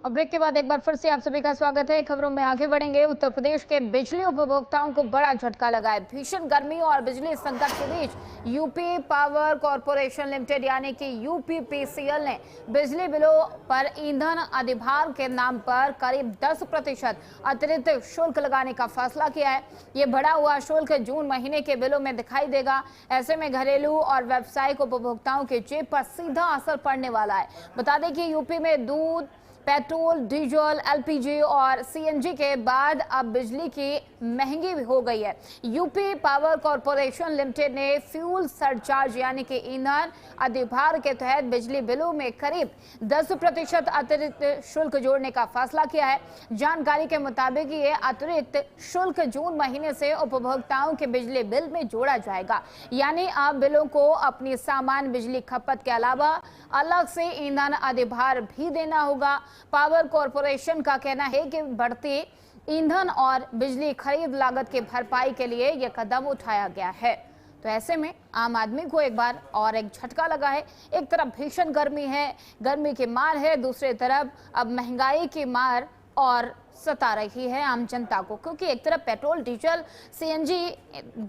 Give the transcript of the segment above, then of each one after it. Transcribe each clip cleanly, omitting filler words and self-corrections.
और ब्रेक के बाद एक बार फिर से आप सभी का स्वागत है। खबरों में आगे बढ़ेंगे। उत्तर प्रदेश के बिजली उपभोक्ताओं को बड़ा झटका लगा है। भीषण गर्मी और बिजली संकट के बीच यूपी पावर कॉरपोरेशन लिमिटेड यानी कि यूपीपीसीएल ने बिजली बिलों पर ईंधन अधिभार के नाम पर करीब 10% अतिरिक्त शुल्क लगाने का फैसला किया है। ये बढ़ा हुआ शुल्क जून महीने के बिलों में दिखाई देगा। ऐसे में घरेलू और व्यावसायिक उपभोक्ताओं के जेब पर सीधा असर पड़ने वाला है। बता दें कि यूपी में दूध, पेट्रोल, डीजल, एलपीजी और सीएनजी के बाद अब बिजली की महंगी हो गई है। यूपी पावर कॉरपोरेशन लिमिटेड ने फ्यूल सरचार्ज यानी कि ईंधन अधिभार के तहत बिजली बिलों में करीब 10% अतिरिक्त शुल्क जोड़ने का फैसला किया है। जानकारी के मुताबिक ये अतिरिक्त शुल्क जून महीने से उपभोक्ताओं के बिजली बिल में जोड़ा जाएगा। यानी अब बिलों को अपनी सामान्य बिजली खपत के अलावा अलग से ईंधन अधिभार भी देना होगा। पावर कॉरपोरेशन का कहना है कि बढ़ती ईंधन और बिजली खरीद लागत की भरपाई के लिए यह कदम उठाया गया है। तो ऐसे में आम आदमी को एक बार और एक झटका लगा है। एक तरफ भीषण गर्मी है, गर्मी की मार है, दूसरी तरफ अब महंगाई की मार और सता रही है आम जनता को, क्योंकि एक तरफ पेट्रोल, डीजल, सीएनजी,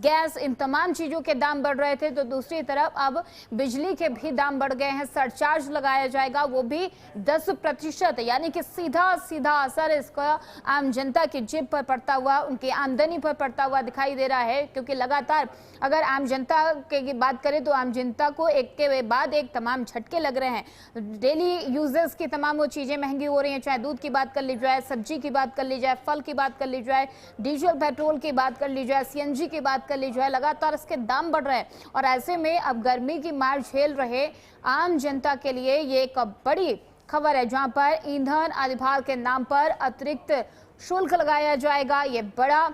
गैस, इन तमाम चीजों के दाम बढ़ रहे थे, तो दूसरी तरफ अब बिजली के भी दाम बढ़ गए हैं। सरचार्ज लगाया जाएगा, वो भी 10%, यानी कि सीधा सीधा असर इसका आम जनता की जेब पर पड़ता हुआ, उनकी आमदनी पर पड़ता हुआ दिखाई दे रहा है। क्योंकि लगातार अगर आम जनता की बात करें तो आम जनता को एक के बाद एक तमाम झटके लग रहे हैं। डेली यूजेस की तमाम वो चीजें महंगी हो रही हैं, चाहे दूध की बात कर ली जाए, सब्जी की बात कर ली जाए, फल की बात कर ली जाए, डीजल पेट्रोल की बात कर ली जाए, सीएनजी की बात कर ली जाए, लगातार इसके दाम बढ़ रहे हैं। और ऐसे में अब गर्मी की मार झेल रहे आम जनता के लिए ये एक बड़ी खबर है, जहां पर ईंधन अधिभार के नाम पर अतिरिक्त शुल्क लगाया जाएगा। ये बड़ा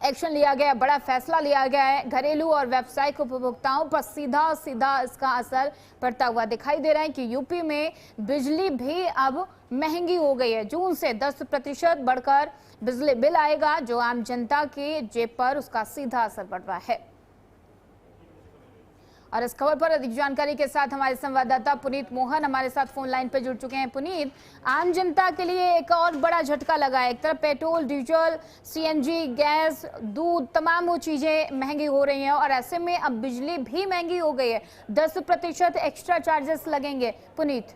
एक्शन लिया गया, बड़ा फैसला लिया गया है। घरेलू और व्यावसायिक उपभोक्ताओं पर सीधा सीधा इसका असर पड़ता हुआ दिखाई दे रहा है कि यूपी में बिजली भी अब महंगी हो गई है। जून से 10% बढ़कर बिजली बिल आएगा, जो आम जनता की जेब पर उसका सीधा असर पड़ रहा है। और इस खबर पर अधिक जानकारी के साथ हमारे संवाददाता पुनीत मोहन हमारे साथ फोन लाइन पर जुड़ चुके हैं। पुनीत, आम जनता के लिए एक और बड़ा झटका लगा है। एक तरफ पेट्रोल, डीजल, सीएनजी, गैस, दूध, तमाम वो चीजें महंगी हो रही हैं और ऐसे में अब बिजली भी महंगी हो गई है। 10% एक्स्ट्रा चार्जेस लगेंगे। पुनीत,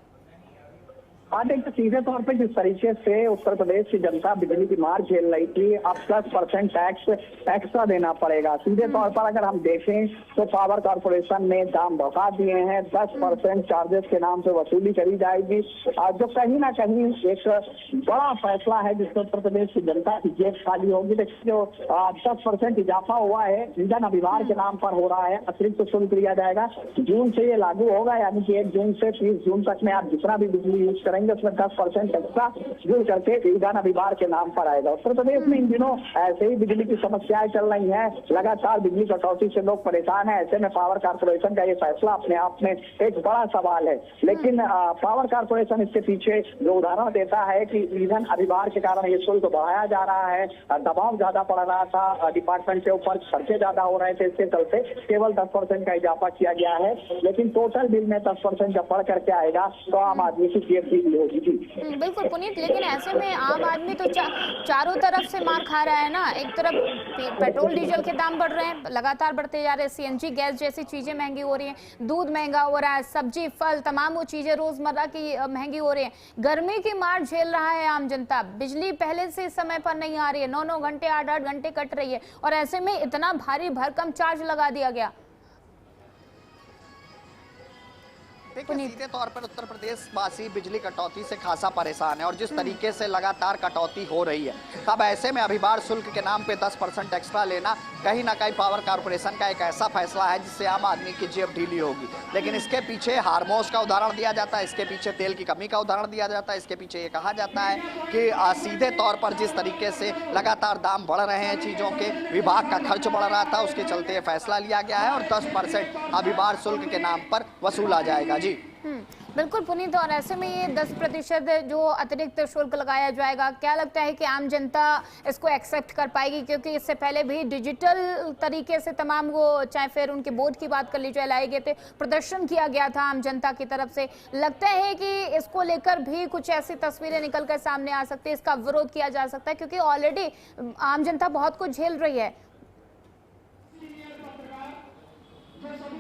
हाँ, देखिए सीधे तौर पे जिस तरीके से उत्तर प्रदेश की जनता बिजली की मार झेल रही थी, अब 10% टैक्स एक्स्ट्रा देना पड़ेगा। सीधे तौर पर अगर हम देखें तो पावर कॉर्पोरेशन ने दाम बढ़ा दिए हैं। 10% चार्जेस के नाम से वसूली करी जाएगी, जो कहीं ना कहीं एक बड़ा फैसला है जिससे उत्तर प्रदेश की जनता की जेब खाली होगी। देखिए जो 10% इजाफा हुआ है ईंधन अधिभार के नाम पर हो रहा है, अतिरिक्त शुल्क लिया जाएगा। जून से ये लागू होगा, यानी कि 1 जून से 30 जून तक में आप जितना भी बिजली यूज करेंगे उसमें 10% एक्स्ट्रा जुड़ करके ईंधन अधिभार के नाम पर आएगा। उत्तर प्रदेश में इन दिनों ऐसे ही बिजली की समस्याएं चल रही हैं, लगातार बिजली कटौती से लोग परेशान हैं। ऐसे में पावर कॉर्पोरेशन का ये फैसला अपने आप में एक बड़ा सवाल है, लेकिन पावर कॉर्पोरेशन इसके पीछे जो उदाहरण देता है कि ईंधन अधिभार के कारण ये शुल्क बढ़ाया जा रहा है, दबाव ज्यादा पड़ रहा था डिपार्टमेंट के ऊपर, खर्चे ज्यादा हो रहे थे, इसके चलते केवल 10% का इजाफा किया गया है। लेकिन टोटल बिल में 10% जब बढ़ करके आएगा तो आम आदमी की जेब भी होगी। बिल्कुल पुनीत, लेकिन ऐसे में आम आदमी तो चारों तरफ से मार खा रहा है ना। एक तरफ पेट्रोल डीजल के दाम बढ़ रहे हैं, लगातार बढ़ते जा रहे हैं, सीएनजी गैस जैसी चीजें महंगी हो रही हैं, दूध महंगा हो रहा है, सब्जी फल तमाम वो चीजें रोजमर्रा की महंगी हो रही हैं। गर्मी की मार झेल रहा है आम जनता। बिजली पहले से समय पर नहीं आ रही है, 9-9 घंटे 8-8 घंटे कट रही है और ऐसे में इतना भारी भरकम चार्ज लगा दिया गया। देखिए सीधे तौर पर उत्तर प्रदेश वासी बिजली कटौती से खासा परेशान है और जिस तरीके से लगातार कटौती हो रही है, अब ऐसे में अधिभार शुल्क के नाम पे 10% एक्स्ट्रा लेना कहीं ना कहीं पावर कॉर्पोरेशन का एक ऐसा फैसला है जिससे आम आदमी की जेब ढीली होगी। लेकिन इसके पीछे हार्मोस का उदाहरण दिया जाता है, इसके पीछे तेल की कमी का उदाहरण दिया जाता है, इसके पीछे ये कहा जाता है कि सीधे तौर पर जिस तरीके से लगातार दाम बढ़ रहे हैं चीज़ों के, विभाग का खर्च बढ़ रहा था, उसके चलते फैसला लिया गया है और 10% अधिभार शुल्क के नाम पर वसूला जाएगा। जी बिल्कुल पुनीत, और ऐसे में ये 10% जो अतिरिक्त शुल्क लगाया जाएगा, क्या लगता है कि आम जनता इसको एक्सेप्ट कर पाएगी? क्योंकि इससे पहले भी डिजिटल तरीके से तमाम वो, चाहे फिर उनके बोर्ड की बात कर लीजिए, लाए गए थे, प्रदर्शन किया गया था आम जनता की तरफ से। लगता है कि इसको लेकर भी कुछ ऐसी तस्वीरें निकल कर सामने आ सकती है, इसका विरोध किया जा सकता है, क्योंकि ऑलरेडी आम जनता बहुत कुछ झेल रही है।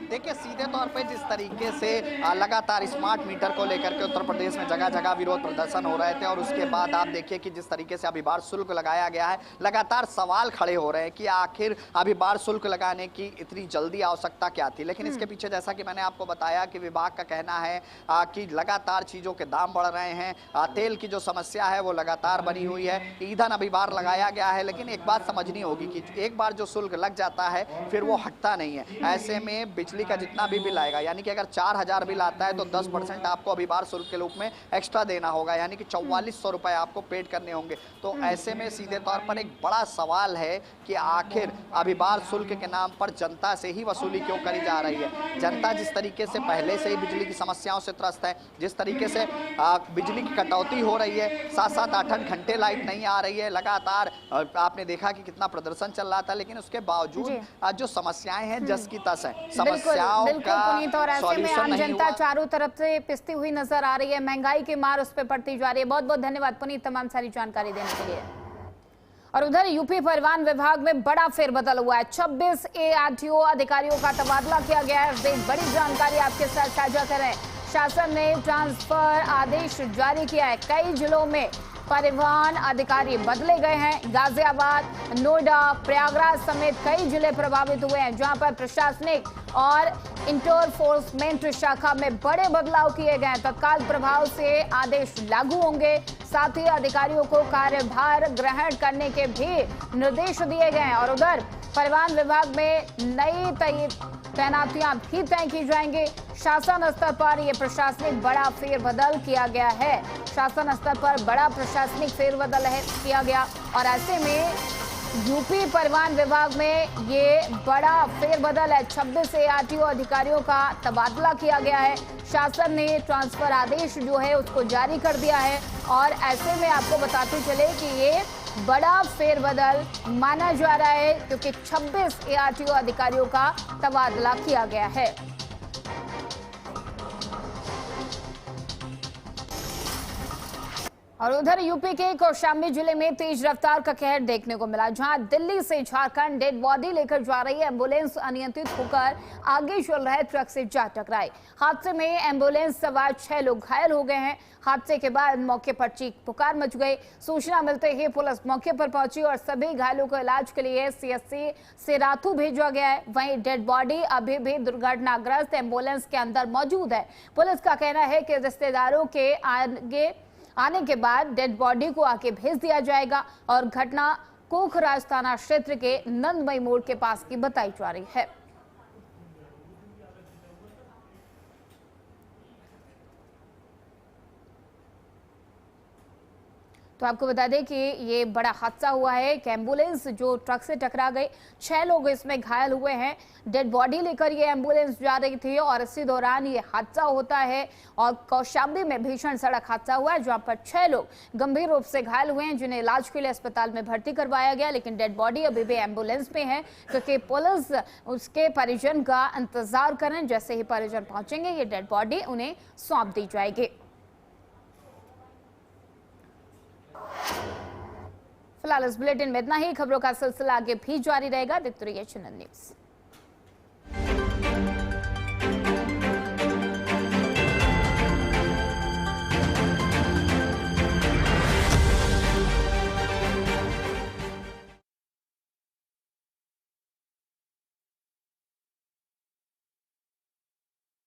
देखिए, सीधे तौर पे जिस तरीके से लगातार स्मार्ट मीटर को लेकर के उत्तर प्रदेश में जगह जगह विरोध प्रदर्शन हो रहे थे, और उसके बाद आप देखिए कि जिस तरीके से अभिभार शुल्क लगाया गया है, लगातार सवाल खड़े हो रहे हैं कि आखिर अभिभार शुल्क लगाने की इतनी जल्दी आवश्यकता क्या थी। लेकिन इसके पीछे जैसा कि मैंने आपको बताया कि विभाग का कहना है कि लगातार चीज़ों के दाम बढ़ रहे हैं, तेल की जो समस्या है वो लगातार बनी हुई है, ईंधन अभिभार लगाया गया है, लेकिन एक बात समझनी होगी कि एक बार जो शुल्क लग जाता है फिर वो हटता नहीं है। ऐसे में बिजली का जितना भी बिल आएगा, यानी कि अगर 4000 बिल आता है तो 10% आपको अभिभार शुल्क के रूप में एक्स्ट्रा देना होगा, यानी कि 4400 रुपए आपको पेड करने होंगे। तो ऐसे में सीधे तौर पर एक बड़ा सवाल है कि आखिर अभिभार शुल्क के नाम पर जनता से ही वसूली क्यों करी जा रही है। जनता जिस तरीके से पहले से ही बिजली की समस्याओं से त्रस्त है, जिस तरीके से बिजली की कटौती हो रही है, 7-7 8-8 घंटे लाइट नहीं आ रही है, लगातार आपने देखा कि कितना प्रदर्शन चल रहा था, लेकिन उसके बावजूद जो समस्याएं हैं जस की तस है। बिल्कुल पुनीत, और ऐसे में आम जनता चारों तरफ से पिसती हुई नजर आ रही है, महंगाई की मार उस पर पड़ती जा रही है। बहुत बहुत धन्यवाद पुनीत तमाम सारी जानकारी देने के लिए। और उधर यूपी परिवहन विभाग में बड़ा फेरबदल हुआ है। 26 ARTO अधिकारियों का तबादला किया गया है। एक बड़ी जानकारी आपके साथ साझा करें। शासन ने ट्रांसफर आदेश जारी किया है। कई जिलों में परिवहन अधिकारी बदले गए हैं। गाजियाबाद, नोएडा, प्रयागराज समेत कई जिले प्रभावित हुए हैं, जहां पर प्रशासनिक और इंटरफोर्समेंट शाखा में बड़े बदलाव किए गए हैं। तत्काल प्रभाव से आदेश लागू होंगे। साथ ही अधिकारियों को कार्यभार ग्रहण करने के भी निर्देश दिए गए हैं। और उधर परिवहन विभाग में नई तैनातियां भी तय की जाएंगी। शासन स्तर पर यह प्रशासनिक बड़ा फेरबदल किया गया है। शासन स्तर पर बड़ा प्रशासनिक फेरबदल किया गया, और ऐसे में यूपी परिवहन विभाग में ये बड़ा फेरबदल है। 26 ARTO अधिकारियों का तबादला किया गया है। शासन ने ट्रांसफर आदेश जो है उसको जारी कर दिया है, और ऐसे में आपको बताते चले कि ये बड़ा फेरबदल माना जा रहा है, क्योंकि 26 ARTO अधिकारियों का तबादला किया गया है। और उधर यूपी के कौशाम्बी जिले में तेज रफ्तार का कहर देखने को मिला, जहां दिल्ली से झारखंड डेड बॉडी लेकर जा रही एम्बुलेंस अनियंत्रित होकर आगे चल रहे ट्रक से जा टकराई। हादसे में एम्बुलेंस सवार 6 लोग घायल हो गए हैं। हादसे के बाद मौके पर चीख पुकार मच गई। सूचना मिलते ही पुलिस मौके पर पहुंची और सभी घायलों को इलाज के लिए CSC सिराथू भेजा गया है। वहीं डेड बॉडी अभी भी दुर्घटनाग्रस्त एम्बुलेंस के अंदर मौजूद है। पुलिस का कहना है कि रिश्तेदारों के आने के बाद डेड बॉडी को आगे भेज दिया जाएगा, और घटना कोखराज थाना क्षेत्र के नंदमई मोड़ के पास की बताई जा रही है। तो आपको बता दें कि ये बड़ा हादसा हुआ है कि एम्बुलेंस जो ट्रक से टकरा गई, 6 लोग इसमें घायल हुए हैं। डेड बॉडी लेकर ये एम्बुलेंस जा रही थी, और इसी दौरान ये हादसा होता है। और कौशाम्बी में भीषण सड़क हादसा हुआ है, जहां पर 6 लोग गंभीर रूप से घायल हुए हैं, जिन्हें इलाज के लिए अस्पताल में भर्ती करवाया गया। लेकिन डेड बॉडी अभी भी एम्बुलेंस में है, क्योंकि पुलिस उसके परिजन का इंतजार करें। जैसे ही परिजन पहुंचेंगे, ये डेड बॉडी उन्हें सौंप दी जाएगी। फिलहाल इस बुलेटिन में इतना ही। खबरों का सिलसिला आगे भी जारी रहेगा। देखते रहिए चैनल न्यूज़।